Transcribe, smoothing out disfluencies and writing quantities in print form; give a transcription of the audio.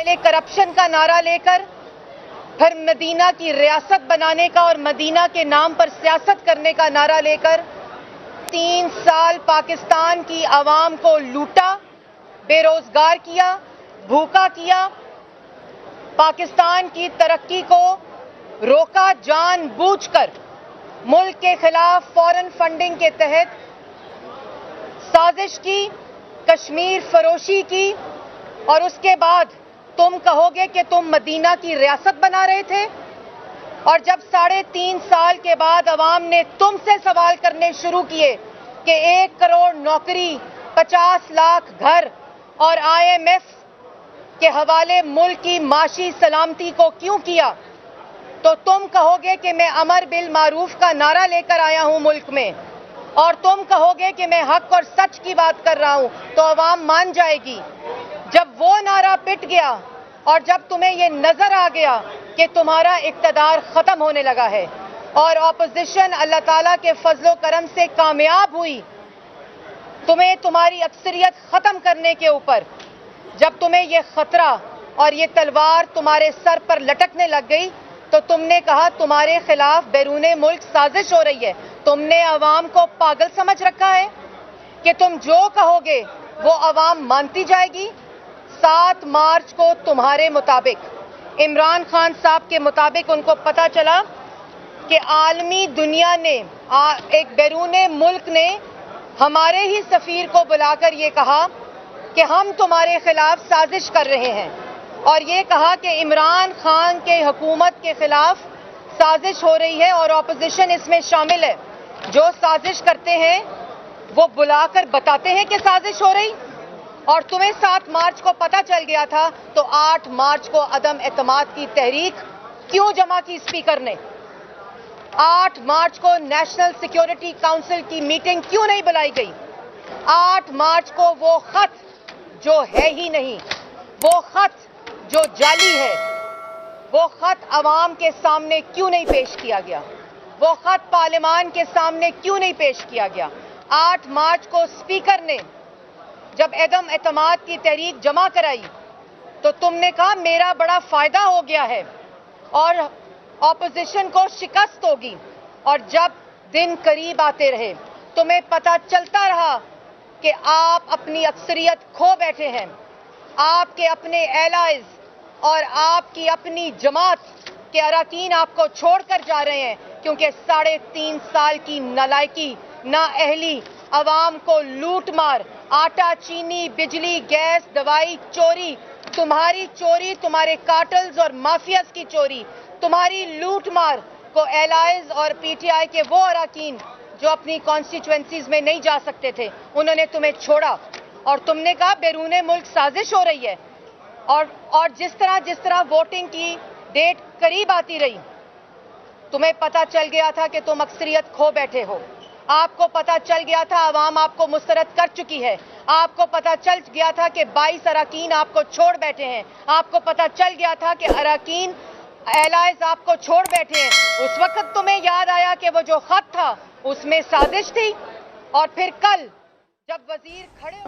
पहले करप्शन का नारा लेकर, फिर मदीना की रियासत बनाने का और मदीना के नाम पर सियासत करने का नारा लेकर 3 साल पाकिस्तान की आवाम को लूटा, बेरोजगार किया, भूखा किया, पाकिस्तान की तरक्की को रोका, जानबूझकर मुल्क के खिलाफ फॉरेन फंडिंग के तहत साजिश की, कश्मीर फरोशी की, और उसके बाद तुम कहोगे कि तुम मदीना की रियासत बना रहे थे। और जब 3.5 साल के बाद अवाम ने तुमसे सवाल करने शुरू किए कि 1 करोड़ नौकरी, 50 लाख घर और IMF के हवाले मुल्क की माशी सलामती को क्यों किया, तो तुम कहोगे कि मैं अमर बिल मारूफ का नारा लेकर आया हूं मुल्क में, और तुम कहोगे कि मैं हक और सच की बात कर रहा हूं, तो अवाम मान जाएगी। जब वो नारा पिट गया और जब तुम्हें ये नजर आ गया कि तुम्हारा इक़्तिदार खत्म होने लगा है और ऑपोजिशन अल्लाह ताला के फजलो करम से कामयाब हुई तुम्हें तुम्हारी अक्सरियत खत्म करने के ऊपर, जब तुम्हें ये खतरा और ये तलवार तुम्हारे सर पर लटकने लग गई, तो तुमने कहा तुम्हारे खिलाफ बैरूने मुल्क साजिश हो रही है। तुमने अवाम को पागल समझ रखा है कि तुम जो कहोगे वो अवाम मानती जाएगी। 7 मार्च को तुम्हारे मुताबिक, इमरान खान साहब के मुताबिक, उनको पता चला कि आलमी दुनिया ने, एक बैरूने मुल्क ने हमारे ही सफीर को बुलाकर ये कहा कि हम तुम्हारे खिलाफ साजिश कर रहे हैं, और ये कहा कि इमरान खान के हुकूमत के खिलाफ साजिश हो रही है और ऑपोजिशन इसमें शामिल है। जो साजिश करते हैं वो बुलाकर बताते हैं कि साजिश हो रही, और तुम्हें 7 मार्च को पता चल गया था, तो 8 मार्च को अदम एतमाद की तहरीक क्यों जमा की स्पीकर ने? 8 मार्च को नेशनल सिक्योरिटी काउंसिल की मीटिंग क्यों नहीं बुलाई गई? 8 मार्च को वो खत जो है ही नहीं, वो खत जो जाली है, वो खत अवाम के सामने क्यों नहीं पेश किया गया? वो खत पार्लियामान के सामने क्यों नहीं पेश किया गया? 8 मार्च को स्पीकर ने जब अदम एतमाद की तहरीक जमा कराई, तो तुमने कहा मेरा बड़ा फायदा हो गया है और ऑपोजिशन को शिकस्त होगी। और जब दिन करीब आते रहे, तुम्हें पता चलता रहा कि आप अपनी अक्सरियत खो बैठे हैं, आपके अपने एलाइज और आपकी अपनी जमात के अरकान आपको छोड़कर जा रहे हैं, क्योंकि 3.5 साल की नालायकी, नाअहली, अवाम को लूट मार, आटा, चीनी, बिजली, गैस, दवाई चोरी, तुम्हारी चोरी, तुम्हारे कार्टल्स और माफियाज की चोरी, तुम्हारी लूट मार को एलाइज और PTI के वो अरकान जो अपनी कॉन्स्टिट्यूएंसीज में नहीं जा सकते थे, उन्होंने तुम्हें छोड़ा और तुमने कहा बैरूने मुल्क साजिश हो रही है। और जिस तरह वोटिंग की डेट करीब आती रही, तुम्हें पता चल गया था कि तुम अक्सरियत खो बैठे हो। आपको पता चल गया था अवाम आपको मुस्तरद कर चुकी है। आपको पता चल गया था कि 22 अरकान आपको छोड़ बैठे हैं। आपको पता चल गया था कि अरकान एलाइज आपको छोड़ बैठे हैं। उस वक्त तुम्हें याद आया कि वो जो खत था उसमें साजिश थी। और फिर कल जब वजीर खड़े